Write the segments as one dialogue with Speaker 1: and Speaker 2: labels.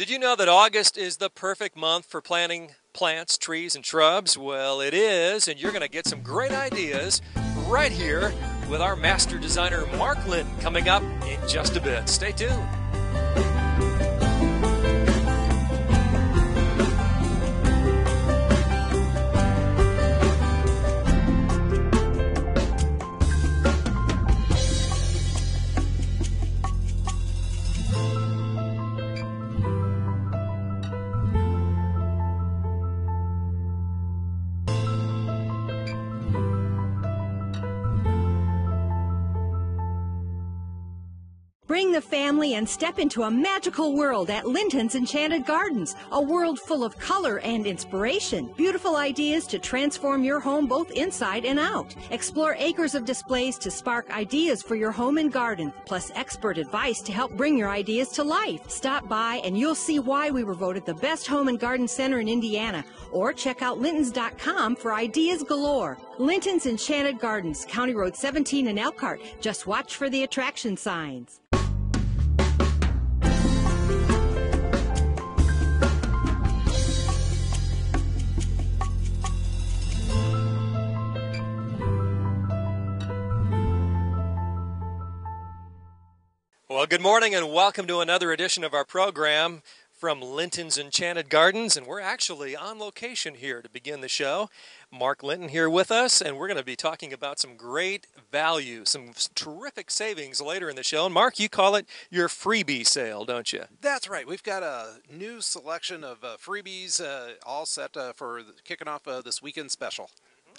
Speaker 1: Did you know that August is the perfect month for planting plants, trees, and shrubs? Well, it is, and you're going to get some great ideas right here with our master designer, Mark Linton, coming up in just a bit. Stay tuned.
Speaker 2: Bring the family and step into a magical world at Linton's Enchanted Gardens, a world full of color and inspiration. Beautiful ideas to transform your home both inside and out. Explore acres of displays to spark ideas for your home and garden, plus expert advice to help bring your ideas to life. Stop by and you'll see why we were voted the best home and garden center in Indiana, or check out lintons.com for ideas galore. Linton's Enchanted Gardens, County Road 17 in Elkhart. Just watch for the attraction signs.
Speaker 1: Well, good morning and welcome to another edition of our program from Linton's Enchanted Gardens, and we're actually on location here to begin the show. Mark Linton here with us, and we're going to be talking about some great value, some terrific savings later in the show. And Mark, you call it your freebie sale, don't you?
Speaker 3: That's right. We've got a new selection of freebies all set for kicking off this weekend special.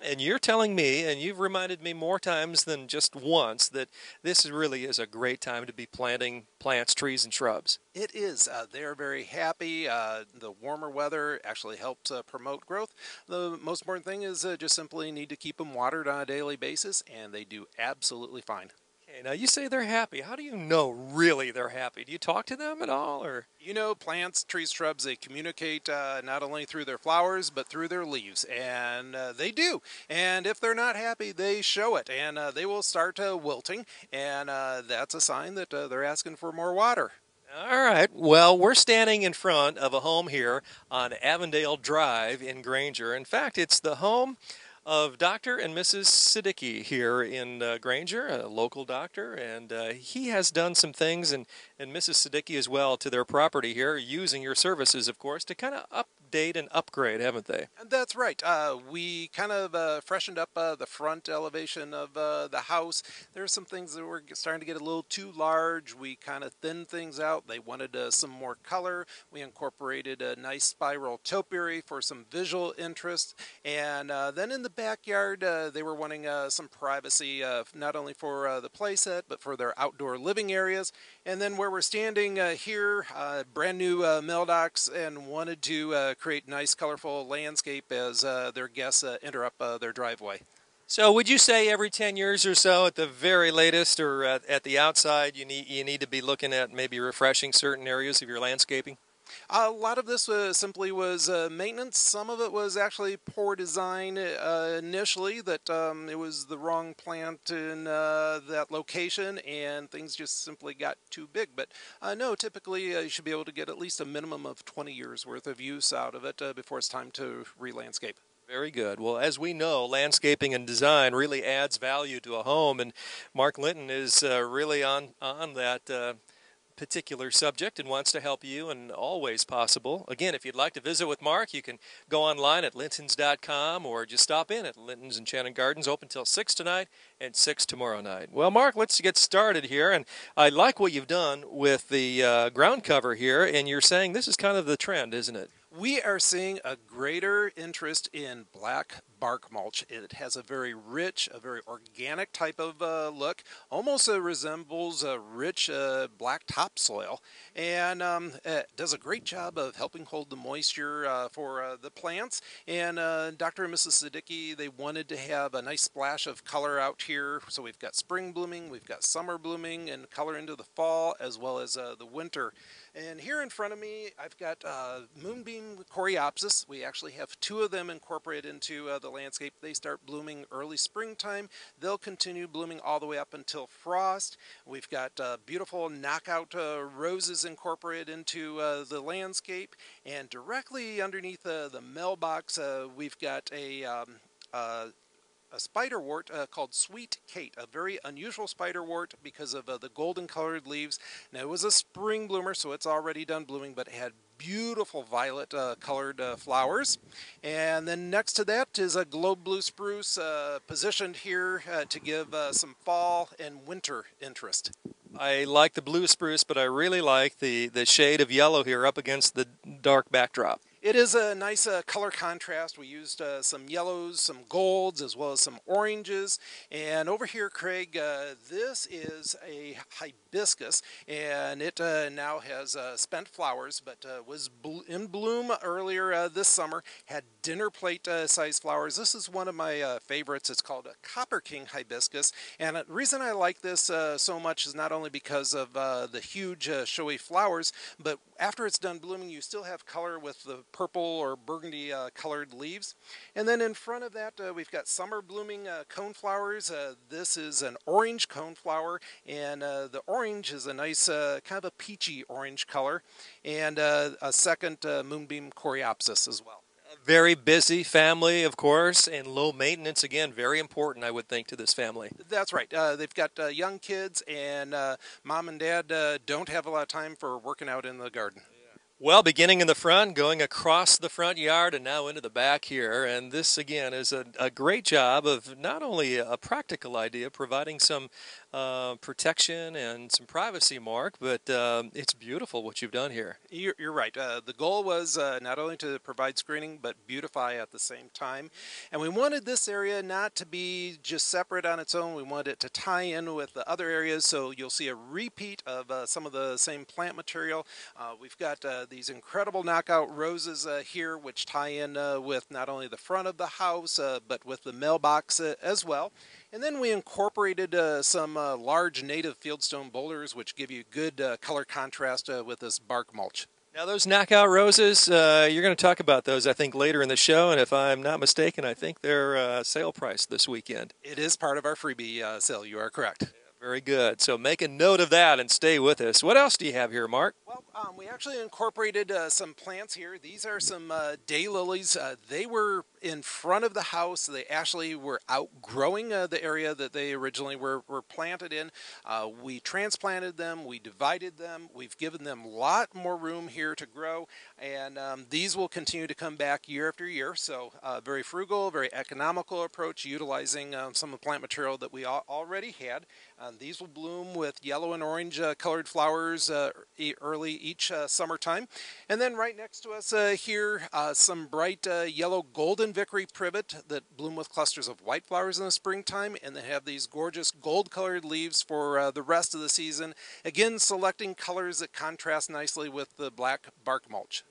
Speaker 1: And you're telling me, and you've reminded me more times than just once, that this really is a great time to be planting plants, trees, and shrubs.
Speaker 3: It is. They're very happy. The warmer weather actually helps promote growth. The most important thing is just simply need to keep them watered on a daily basis, and they do absolutely fine.
Speaker 1: Okay, now you say they're happy. How do you know really they're happy? Do you talk to them at all, or?
Speaker 3: You know, plants, trees, shrubs, they communicate not only through their flowers, but through their leaves, and they do. And if they're not happy, they show it, and they will start wilting, and that's a sign that they're asking for more water.
Speaker 1: All right. Well, we're standing in front of a home here on Avondale Drive in Granger. In fact, it's the home of Dr. and Mrs. Siddiqui here in Granger, a local doctor, and he has done some things, and Mrs. Siddiqui as well, to their property here, using your services, of course, to kind of update and upgrade, haven't they?
Speaker 3: That's right. We kind of freshened up the front elevation of the house. There are some things that were starting to get a little too large. We kind of thinned things out. They wanted some more color. We incorporated a nice spiral topiary for some visual interest, and then in the backyard, they were wanting some privacy, not only for the playset, but for their outdoor living areas. And then where we're standing here, brand new mail docks, and wanted to create nice, colorful landscape as their guests enter up their driveway.
Speaker 1: So would you say every 10 years or so, at the very latest, or at the outside, you need to be looking at maybe refreshing certain areas of your landscaping?
Speaker 3: A lot of this simply was maintenance. Some of it was actually poor design initially, that it was the wrong plant in that location, and things just simply got too big. But no, typically you should be able to get at least a minimum of 20 years worth of use out of it before it's time to re-landscape.
Speaker 1: Very good. Well, as we know, landscaping and design really adds value to a home, and Mark Linton is really on that particular subject and wants to help you in all ways possible. Again, if you'd like to visit with Mark, you can go online at lintons.com or just stop in at Linton's Enchanted Gardens, open till 6 tonight and 6 tomorrow night. Well, Mark, let's get started here, and I like what you've done with the ground cover here, and you're saying this is kind of the trend, isn't it?
Speaker 3: We are seeing a greater interest in black bark mulch. It has a very rich, a very organic type of look, almost resembles a rich black topsoil, and it does a great job of helping hold the moisture for the plants. And Dr. and Mrs. Siddiqui, they wanted to have a nice splash of color out here, so we've got spring blooming, we've got summer blooming, and color into the fall as well as the winter. And here in front of me, I've got moonbeam coreopsis. We actually have two of them incorporated into the landscape. They start blooming early springtime. They'll continue blooming all the way up until frost. We've got beautiful knockout roses incorporated into the landscape, and directly underneath the mailbox we've got a spiderwort called Sweet Kate, a very unusual spiderwort because of the golden colored leaves. Now, it was a spring bloomer, so it's already done blooming, but it had beautiful violet colored flowers. And then next to that is a globe blue spruce positioned here to give some fall and winter interest.
Speaker 1: I like the blue spruce, but I really like the shade of yellow here up against the dark backdrop.
Speaker 3: It is a nice color contrast. We used some yellows, some golds, as well as some oranges. And over here, Craig, this is a hibiscus, and it now has spent flowers, but was in bloom earlier this summer, had dinner plate size flowers. This is one of my favorites. It's called a Copper King hibiscus. And the reason I like this so much is not only because of the huge showy flowers, but after it's done blooming, you still have color with the purple or burgundy colored leaves. And then in front of that, we've got summer blooming coneflowers. This is an orange coneflower, and the orange is a nice kind of a peachy orange color, and a second moonbeam coreopsis as well.
Speaker 1: Very busy family, of course, and low maintenance, again, very important, I would think, to this family.
Speaker 3: That's right. They've got young kids, and mom and dad don't have a lot of time for working out in the garden.
Speaker 1: Well, beginning in the front, going across the front yard, and now into the back here. And this, again, is a great job of not only a practical idea, providing some protection and some privacy, Mark, but it's beautiful what you've done here.
Speaker 3: You're right. The goal was not only to provide screening, but beautify at the same time. And we wanted this area not to be just separate on its own. We wanted it to tie in with the other areas, so you'll see a repeat of some of the same plant material. We've got these incredible knockout roses here, which tie in with not only the front of the house, but with the mailbox as well. And then we incorporated some large native fieldstone boulders, which give you good color contrast with this bark mulch.
Speaker 1: Now, those knockout roses, you're going to talk about those, I think, later in the show. And if I'm not mistaken, I think they're sale price this weekend.
Speaker 3: It is part of our freebie sale. You are correct.
Speaker 1: Very good. So make a note of that and stay with us. What else do you have here, Mark?
Speaker 3: Well, we actually incorporated some plants here. These are some daylilies. They were in front of the house. They actually were outgrowing the area that they originally were planted in. We transplanted them. We divided them. We've given them a lot more room here to grow. And these will continue to come back year after year. So very frugal, very economical approach, utilizing some of the plant material that we already had. These will bloom with yellow and orange colored flowers early each summertime. And then right next to us here, some bright yellow golden Vickery privet that bloom with clusters of white flowers in the springtime, and they have these gorgeous gold colored leaves for the rest of the season. Again, selecting colors that contrast nicely with the black bark mulch.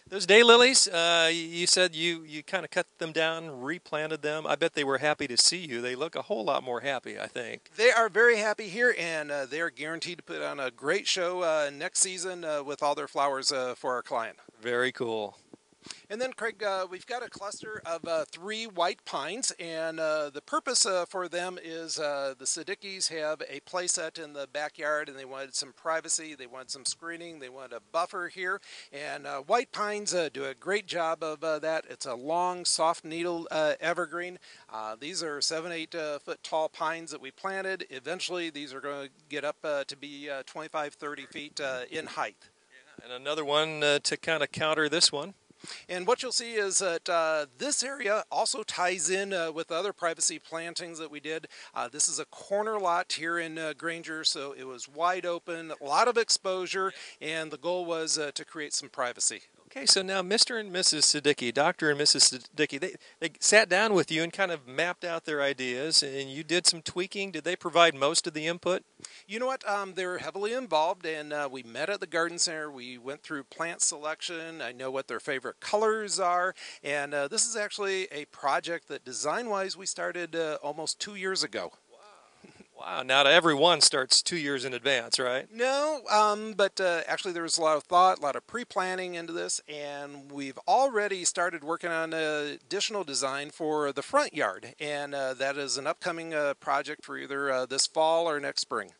Speaker 1: Those daylilies, you said you kind of cut them down, replanted them. I bet they were happy to see you. They look a whole lot more happy, I think.
Speaker 3: They are very happy here, and they are guaranteed to put on a great show next season with all their flowers for our client.
Speaker 1: Very cool.
Speaker 3: And then, Craig, we've got a cluster of 3 white pines, and the purpose for them is the Siddiquis have a play set in the backyard, and they wanted some privacy, they wanted some screening, they wanted a buffer here, and white pines do a great job of that. It's a long, soft needle evergreen. These are 7-8 foot tall pines that we planted. Eventually, these are going to get up to be 25-30 feet in height.
Speaker 1: Yeah, and another one to kind of counter this one.
Speaker 3: And what you'll see is that this area also ties in with other privacy plantings that we did. This is a corner lot here in Granger, so it was wide open, a lot of exposure, and the goal was to create some privacy.
Speaker 1: Okay, so now Mr. and Mrs. Siddiqui, Dr. and Mrs. Siddiqui, they sat down with you and kind of mapped out their ideas, and you did some tweaking. Did they provide most of the input?
Speaker 3: You know what? They're heavily involved, and we met at the garden center. We went through plant selection. I know what their favorite colors are, and this is actually a project that design-wise we started almost 2 years ago.
Speaker 1: Wow, now every one starts 2 years in advance, right?
Speaker 3: No, but actually there was a lot of thought, a lot of pre-planning into this, and we've already started working on additional design for the front yard, and that is an upcoming project for either this fall or next spring.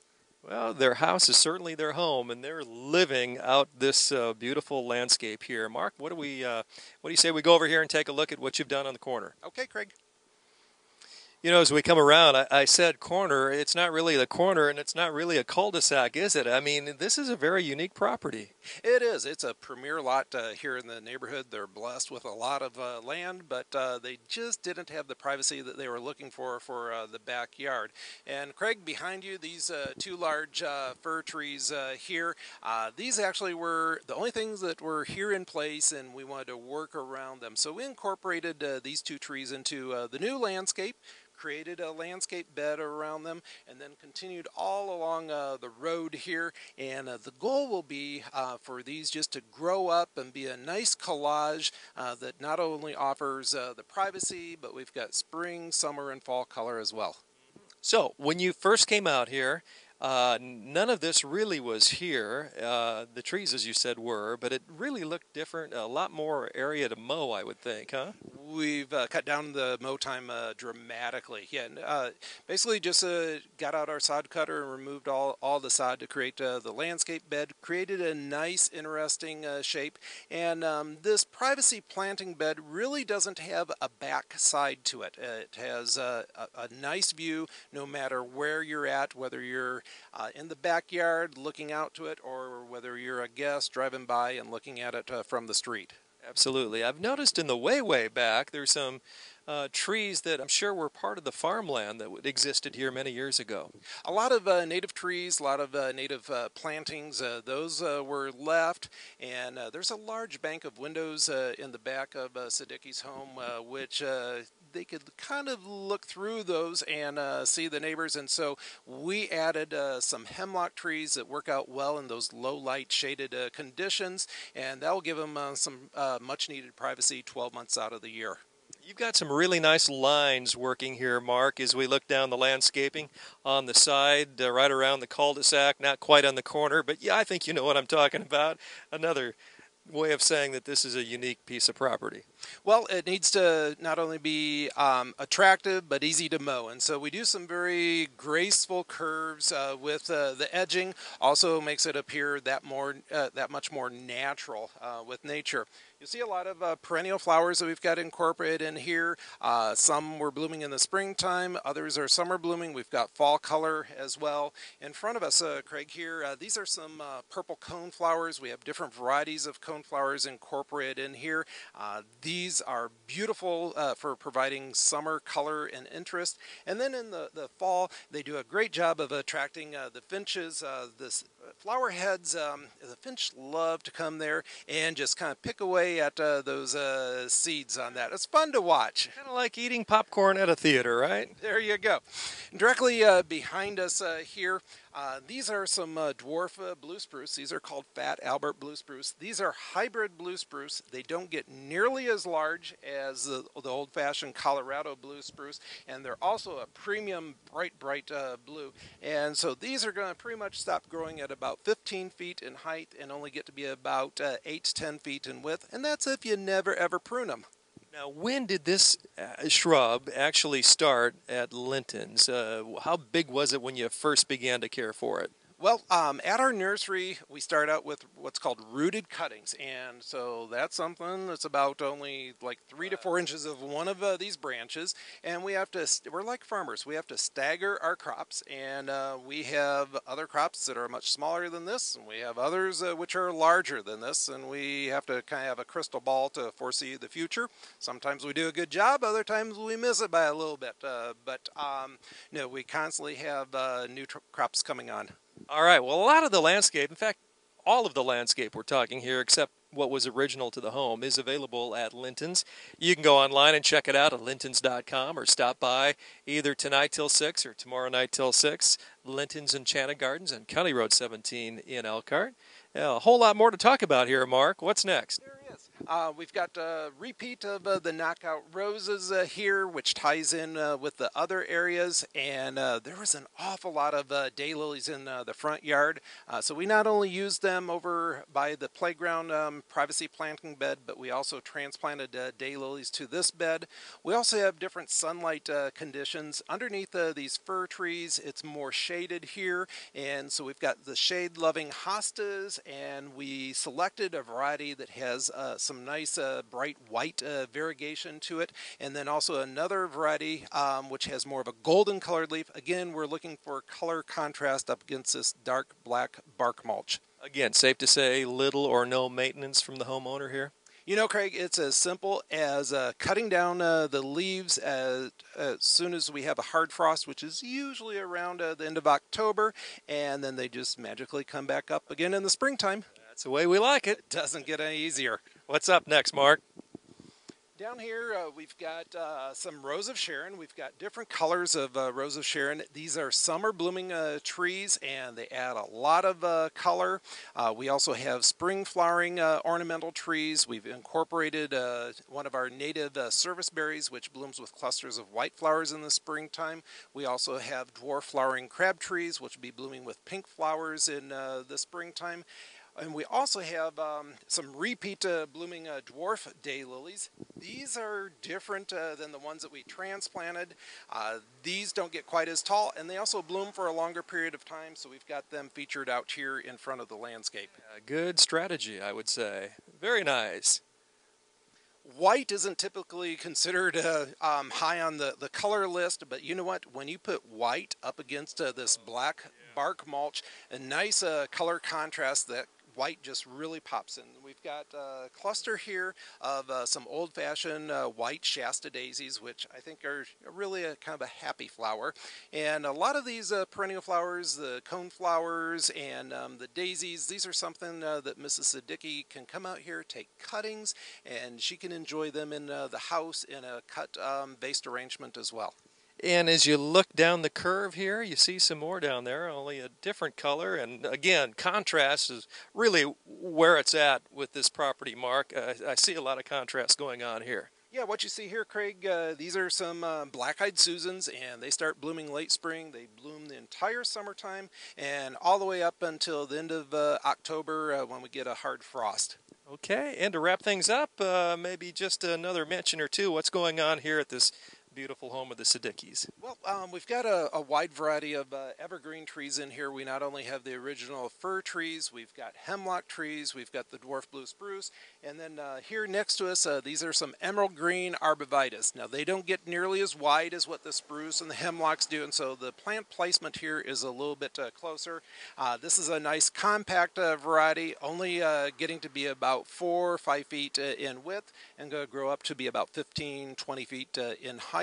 Speaker 1: Well, their house is certainly their home, and they're living out this beautiful landscape here. Mark, what do you say we go over here and take a look at what you've done on the corner?
Speaker 3: Okay, Craig.
Speaker 1: You know, as we come around, I said corner. It's not really the corner, and it's not really a cul-de-sac, is it? I mean, this is a very unique property.
Speaker 3: It is. It's a premier lot here in the neighborhood. They're blessed with a lot of land, but they just didn't have the privacy that they were looking for the backyard. And Craig, behind you, these two large fir trees here, these actually were the only things that were here in place, and we wanted to work around them. So we incorporated these two trees into the new landscape, created a landscape bed around them, and then continued all along the road here. And the goal will be for these just to grow up and be a nice collage that not only offers the privacy, but we've got spring, summer, and fall color as well.
Speaker 1: So, when you first came out here, none of this really was here. The trees, as you said, were, but it really looked different. A lot more area to mow, I would think, huh?
Speaker 3: We've cut down the mow time dramatically. Yeah, basically just got out our sod cutter and removed all the sod to create the landscape bed, created a nice, interesting shape. And this privacy planting bed really doesn't have a back side to it. It has a nice view no matter where you're at, whether you're in the backyard looking out to it, or whether you're a guest driving by and looking at it from the street.
Speaker 1: Absolutely. I've noticed in the way back there's some trees that I'm sure were part of the farmland that existed here many years ago.
Speaker 3: A lot of native trees, a lot of native plantings, those were left, and there's a large bank of windows in the back of Siddiqui's home, which they could kind of look through those and see the neighbors, and so we added some hemlock trees that work out well in those low light shaded conditions, and that will give them some much needed privacy 12 months out of the year.
Speaker 1: You've got some really nice lines working here, Mark, as we look down the landscaping on the side, right around the cul-de-sac, not quite on the corner, but yeah, I think you know what I'm talking about. Another way of saying that this is a unique piece of property.
Speaker 3: Well, it needs to not only be attractive but easy to mow, and so we do some very graceful curves with the edging. Also makes it appear that much more natural with nature. You'll see a lot of perennial flowers that we've got incorporated in here. Some were blooming in the springtime, others are summer blooming. We've got fall color as well. In front of us, Craig, here, these are some purple cone flowers. We have different varieties of cone flowers incorporated in here. These are beautiful for providing summer color and interest. And then in the fall, they do a great job of attracting the finches. The flower heads, the finch love to come there and just kind of pick away at those seeds on that. It's fun to watch.
Speaker 1: Kind of like eating popcorn at a theater, right?
Speaker 3: There you go. Directly behind us here, these are some dwarf blue spruce. These are called Fat Albert blue spruce. These are hybrid blue spruce. They don't get nearly as large as the old-fashioned Colorado blue spruce, and they're also a premium bright blue. And so these are going to pretty much stop growing at about 15 feet in height and only get to be about 8 to 10 feet in width, and that's if you never ever prune them.
Speaker 1: Now, when did this shrub actually start at Linton's? How big was it when you first began to care for it?
Speaker 3: Well, at our nursery, we start out with what's called rooted cuttings, and so that's something that's about only like 3 to 4 inches of one of these branches, and we're like farmers. We have to stagger our crops, and we have other crops that are much smaller than this, and we have others which are larger than this, and we have to kind of have a crystal ball to foresee the future. Sometimes we do a good job, other times we miss it by a little bit, but no, we constantly have new crops coming on.
Speaker 1: All right, well, a lot of the landscape, in fact, all of the landscape we're talking here, except what was original to the home, is available at Linton's. You can go online and check it out at lintons.com or stop by either tonight till 6 or tomorrow night till 6. Linton's Enchanted Gardens on County Road 17 in Elkhart. A whole lot more to talk about here, Mark. What's next?
Speaker 3: There he is. We've got a repeat of the knockout roses here, which ties in with the other areas. And there was an awful lot of daylilies in the front yard. So we not only used them over by the playground privacy planting bed, but we also transplanted daylilies to this bed. We also have different sunlight conditions. Underneath these fir trees, it's more shaded here. And so we've got the shade-loving hostas, and we selected a variety that has some nice bright white variegation to it, and then also another variety which has more of a golden colored leaf. Again, we're looking for color contrast up against this dark black bark mulch.
Speaker 1: Again, safe to say little or no maintenance from the homeowner here?
Speaker 3: You know, Craig, it's as simple as cutting down the leaves as soon as we have a hard frost, which is usually around the end of October, and then they just magically come back up again in the springtime.
Speaker 1: That's the way we like it.
Speaker 3: It doesn't get any easier.
Speaker 1: What's up next, Mark?
Speaker 3: Down here, we've got some Rose of Sharon. We've got different colors of Rose of Sharon. These are summer blooming trees, and they add a lot of color. We also have spring flowering ornamental trees. We've incorporated one of our native service berries, which blooms with clusters of white flowers in the springtime. We also have dwarf flowering crab trees, which will be blooming with pink flowers in the springtime. And we also have some repeat blooming dwarf daylilies. These are different than the ones that we transplanted. These don't get quite as tall, and they also bloom for a longer period of time, so we've got them featured out here in front of the landscape.
Speaker 1: Good strategy, I would say. Very nice.
Speaker 3: White isn't typically considered high on the color list, but you know what? When you put white up against this black bark mulch, a nice color contrast, that white just really pops in. We've got a cluster here of some old-fashioned white Shasta daisies, which I think are really a kind of a happy flower. And a lot of these perennial flowers, the cone flowers and the daisies, these are something that Mrs. Siddiqui can come out here, take cuttings, and she can enjoy them in the house in a cut-based arrangement as well.
Speaker 1: And as you look down the curve here, you see some more down there, only a different color. And again, contrast is really where it's at with this property, Mark. I see a lot of contrast going on here.
Speaker 3: Yeah, what you see here, Craig, these are some black-eyed Susans, and they start blooming late spring. They bloom the entire summertime and all the way up until the end of October when we get a hard frost.
Speaker 1: Okay, and to wrap things up, maybe just another mention or two. What's going on here at this beautiful home of the Siddiquis?
Speaker 3: Well, we've got a wide variety of evergreen trees in here. We not only have the original fir trees, we've got hemlock trees, we've got the dwarf blue spruce, and then here next to us, these are some emerald green arborvitae. Now, they don't get nearly as wide as what the spruce and the hemlocks do, and so the plant placement here is a little bit closer. This is a nice compact variety, only getting to be about 4 or 5 feet in width, and going to grow up to be about 15-20 feet in height.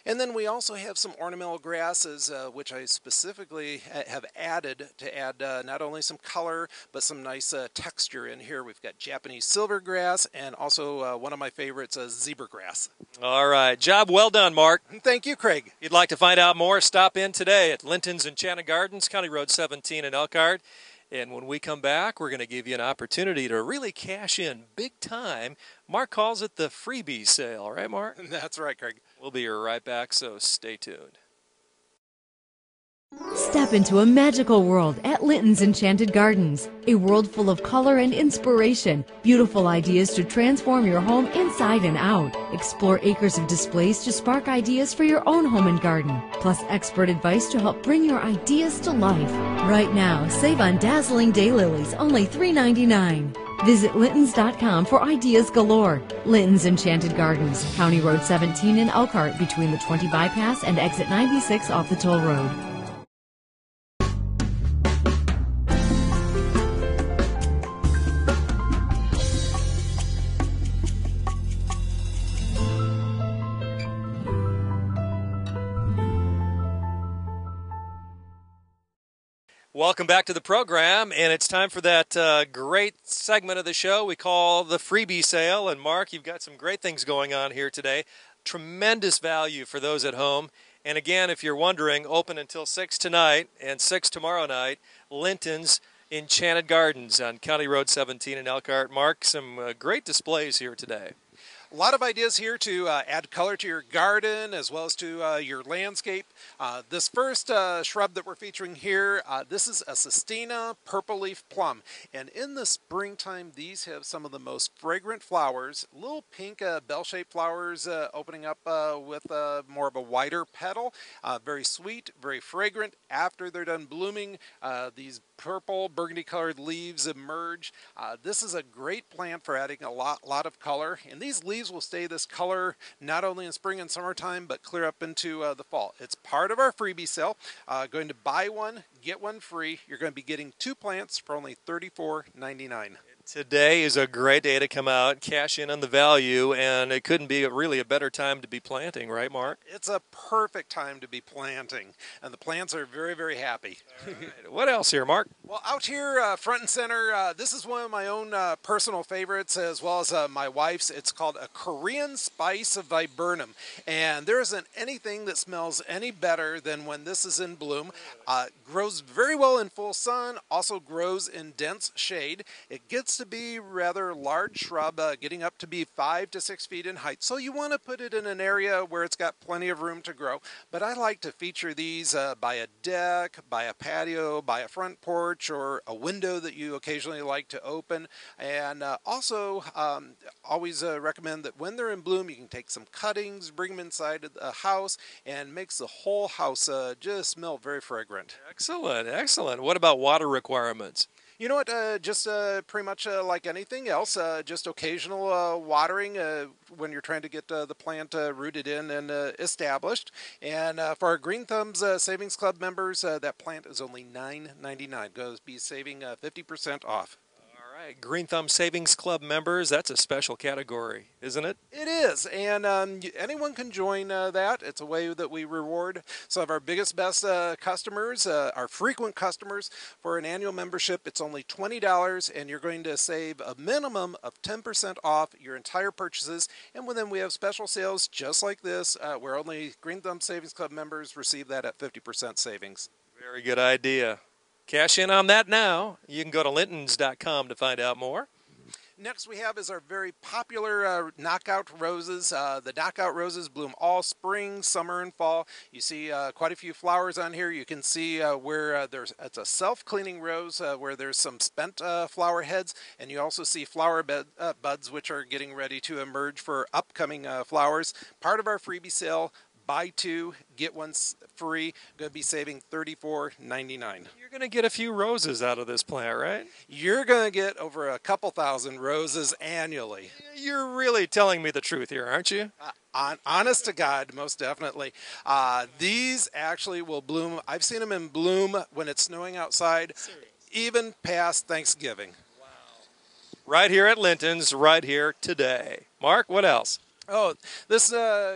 Speaker 3: And then we also have some ornamental grasses, which I specifically have added to add not only some color, but some nice texture in here. We've got Japanese silvergrass and also one of my favorites, zebra grass.
Speaker 1: All right, job well done, Mark.
Speaker 3: Thank you, Craig.
Speaker 1: If you'd like to find out more, stop in today at Linton's Enchanted Gardens, County Road 17 in Elkhart. And when we come back, we're going to give you an opportunity to really cash in big time. Mark calls it the freebie sale, right, Mark?
Speaker 3: That's right, Craig.
Speaker 1: We'll be right back, so stay tuned.
Speaker 2: Step into a magical world at Linton's Enchanted Gardens. A world full of color and inspiration. Beautiful ideas to transform your home inside and out. Explore acres of displays to spark ideas for your own home and garden. Plus expert advice to help bring your ideas to life. Right now, save on dazzling daylilies, only $3.99. Visit Lintons.com for ideas galore. Linton's Enchanted Gardens, County Road 17 in Elkhart, between the 20 bypass and exit 96 off the toll road.
Speaker 1: Welcome back to the program, and it's time for that great segment of the show we call the freebie sale. And Mark, you've got some great things going on here today. Tremendous value for those at home. And again, if you're wondering, open until 6 tonight and 6 tomorrow night, Linton's Enchanted Gardens on County Road 17 in Elkhart. Mark, some great displays here today.
Speaker 3: A lot of ideas here to add color to your garden as well as to your landscape. This first shrub that we're featuring here, this is a Sestina purple leaf plum. And in the springtime, these have some of the most fragrant flowers, little pink bell-shaped flowers opening up with more of a wider petal. Very sweet, very fragrant. After they're done blooming, these purple burgundy colored leaves emerge. This is a great plant for adding a lot of color, and these leaves will stay this color not only in spring and summertime but clear up into the fall. It's part of our freebie sale. Going to buy one, get one free. You're going to be getting 2 plants for only $34.99.
Speaker 1: Today is a great day to come out, cash in on the value, and it couldn't be really a better time to be planting, right, Mark?
Speaker 3: It's a perfect time to be planting, and the plants are very, very happy.
Speaker 1: Right. What else here, Mark?
Speaker 3: Well, out here front and center, this is one of my own personal favorites as well as my wife's. It's called a Korean Spice of Viburnum, and there isn't anything that smells any better than when this is in bloom. Grows very well in full sun, also grows in dense shade. It gets to be rather large shrub, getting up to be 5 to 6 feet in height. So you want to put it in an area where it's got plenty of room to grow. But I like to feature these by a deck, by a patio, by a front porch, or a window that you occasionally like to open. And also always recommend that when they're in bloom, you can take some cuttings, bring them inside the house, and makes the whole house just smell very fragrant.
Speaker 1: Excellent, excellent. What about water requirements?
Speaker 3: You know what, just pretty much like anything else, just occasional watering when you're trying to get the plant rooted in and established. And for our Green Thumbs Savings Club members, that plant is only $9.99. Going to be saving 50% off.
Speaker 1: All right, Green Thumb Savings Club members, that's a special category, isn't it?
Speaker 3: It is, and anyone can join that. It's a way that we reward some of our biggest, best customers, our frequent customers. For an annual membership, it's only $20, and you're going to save a minimum of 10% off your entire purchases. And then we have special sales just like this, where only Green Thumb Savings Club members receive that at 50% savings.
Speaker 1: Very good idea. Cash in on that now. You can go to lintons.com to find out more.
Speaker 3: Next we have is our very popular knockout roses. The knockout roses bloom all spring, summer, and fall. You see quite a few flowers on here. You can see where it's a self-cleaning rose where there's some spent flower heads, and you also see flower buds which are getting ready to emerge for upcoming flowers. Part of our freebie sale. Buy 2, get 1 free. Going to be saving $34.99.
Speaker 1: You're going to get a few roses out of this plant, right?
Speaker 3: You're going to get over a couple thousand roses annually.
Speaker 1: You're really telling me the truth here, aren't you?
Speaker 3: Honest to God, most definitely. These actually will bloom. I've seen them in bloom when it's snowing outside, even past Thanksgiving.
Speaker 1: Wow. Right here at Linton's, right here today. Mark, what else?
Speaker 3: Oh, this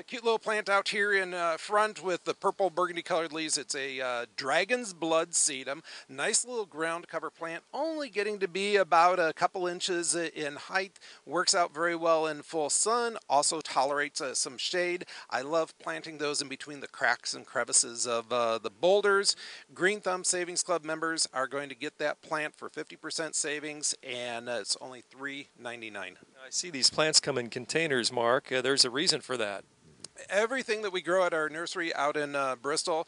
Speaker 3: cute little plant out here in front with the purple burgundy colored leaves. It's a dragon's blood sedum. Nice little ground cover plant, only getting to be about a couple inches in height. Works out very well in full sun, also tolerates some shade. I love planting those in between the cracks and crevices of the boulders. Green Thumb Savings Club members are going to get that plant for 50% savings, and it's only $3.99.
Speaker 1: I see these plants come in containers, Mark. There's a reason for that.
Speaker 3: Everything that we grow at our nursery out in Bristol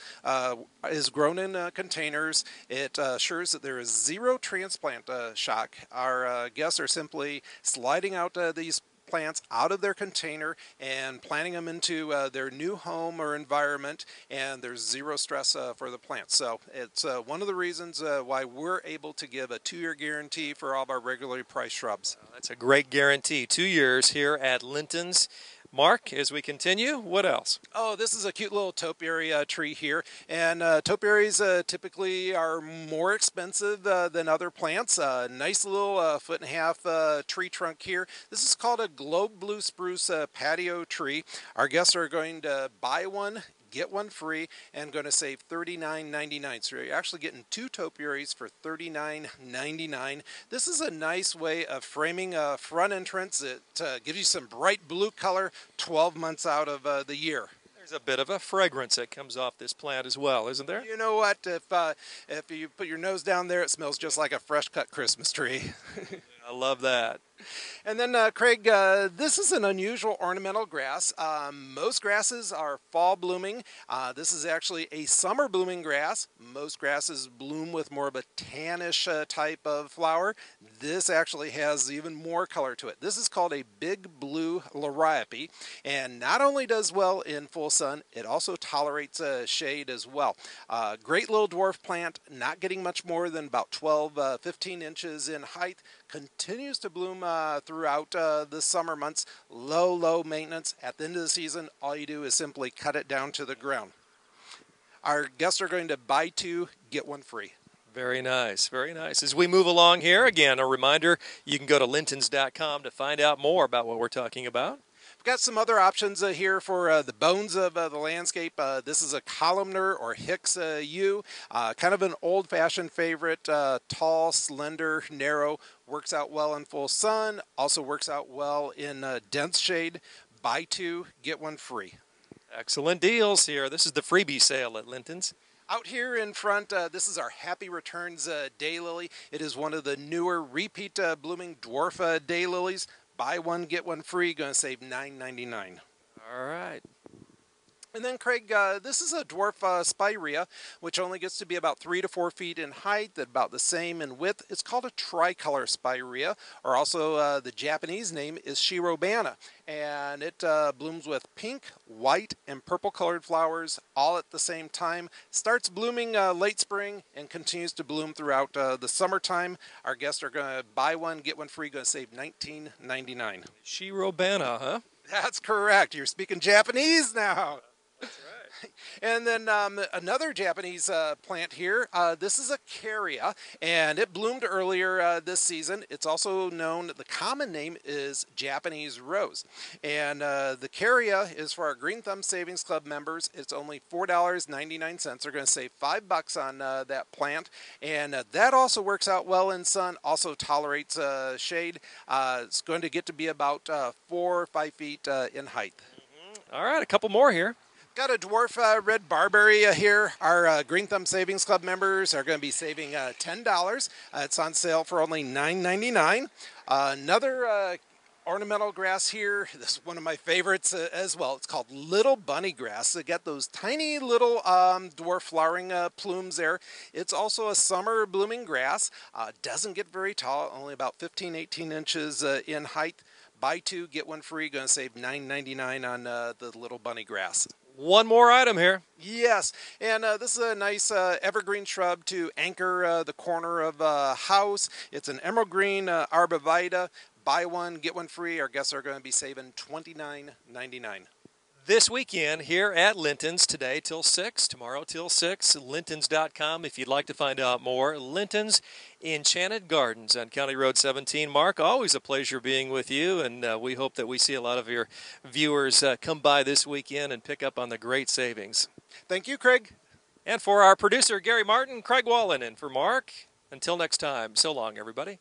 Speaker 3: is grown in containers. It assures that there is zero transplant shock. Our guests are simply sliding out these plants out of their container and planting them into their new home or environment, and there's zero stress for the plants. So it's one of the reasons why we're able to give a 2-year guarantee for all of our regularly priced shrubs.
Speaker 1: That's a great guarantee. 2 years here at Linton's. Mark, as we continue, what else?
Speaker 3: Oh, this is a cute little topiary tree here, and topiaries typically are more expensive than other plants. Nice little 1.5-foot tree trunk here. This is called a globe blue spruce patio tree. Our guests are going to buy one, get 1 free, and going to save $39.99. So you're actually getting 2 topiaries for $39.99. This is a nice way of framing a front entrance. It gives you some bright blue color 12 months out of the year.
Speaker 1: There's a bit of a fragrance that comes off this plant as well, isn't there?
Speaker 3: You know what? If you put your nose down there, it smells just like a fresh cut Christmas tree.
Speaker 1: I love that.
Speaker 3: And then, Craig, this is an unusual ornamental grass. Most grasses are fall blooming. This is actually a summer blooming grass. Most grasses bloom with more of a tannish type of flower. This actually has even more color to it. This is called a big blue liriope, and not only does well in full sun, it also tolerates shade as well. Great little dwarf plant, not getting much more than about 12, 15 inches in height. Continues to bloom throughout the summer months. Low maintenance. At the end of the season, all you do is simply cut it down to the ground. Our guests are going to buy 2, get 1 free.
Speaker 1: Very nice, very nice. As we move along here, again, a reminder, you can go to lintons.com to find out more about what we're talking about.
Speaker 3: We've got some other options here for the bones of the landscape. This is a columnar or Hicks yew, kind of an old-fashioned favorite, tall, slender, narrow, works out well in full sun, also works out well in dense shade. Buy 2, get 1 free.
Speaker 1: Excellent deals here. This is the freebie sale at Linton's.
Speaker 3: Out here in front, this is our Happy Returns daylily. It is one of the newer repeat blooming dwarf daylilies. Buy 1, get 1 free. Going to save $9.99.
Speaker 1: All right.
Speaker 3: And then, Craig, this is a dwarf spirea, which only gets to be about 3 to 4 feet in height, about the same in width. It's called a tricolor spirea, or also the Japanese name is Shirobana. And it blooms with pink, white, and purple colored flowers all at the same time. Starts blooming late spring and continues to bloom throughout the summertime. Our guests are going to buy 1, get 1 free, going to save $19.99.
Speaker 1: Shirobana, huh?
Speaker 3: That's correct. You're speaking Japanese now.
Speaker 1: That's right.
Speaker 3: And then another Japanese plant here. This is a Caria, and it bloomed earlier this season. It's also known, the common name is Japanese rose. And the Caria is for our Green Thumb Savings Club members. It's only $4.99. They're going to save $5 on that plant. And that also works out well in sun, also tolerates shade. It's going to get to be about 4 or 5 feet in height.
Speaker 1: All right, a couple more here.
Speaker 3: Got a dwarf red barberry here. Our Green Thumb Savings Club members are going to be saving $10. It's on sale for only $9.99. Another ornamental grass here. This is one of my favorites as well. It's called Little Bunny Grass. They get those tiny little dwarf flowering plumes there. It's also a summer blooming grass. Doesn't get very tall, only about 15, 18 inches in height. Buy 2, get 1 free. Going to save $9.99 on the Little Bunny Grass.
Speaker 1: One more item here.
Speaker 3: Yes, and this is a nice evergreen shrub to anchor the corner of a house. It's an emerald green arborvitae. Buy 1, get 1 free. Our guests are going to be saving $29.99.
Speaker 1: This weekend here at Linton's, today till 6, tomorrow till 6, lintons.com if you'd like to find out more. Linton's Enchanted Gardens on County Road 17. Mark, always a pleasure being with you, and we hope that we see a lot of your viewers come by this weekend and pick up on the great savings.
Speaker 3: Thank you, Craig.
Speaker 1: And for our producer, Gary Martin, Craig Wallen, and for Mark, until next time, so long, everybody.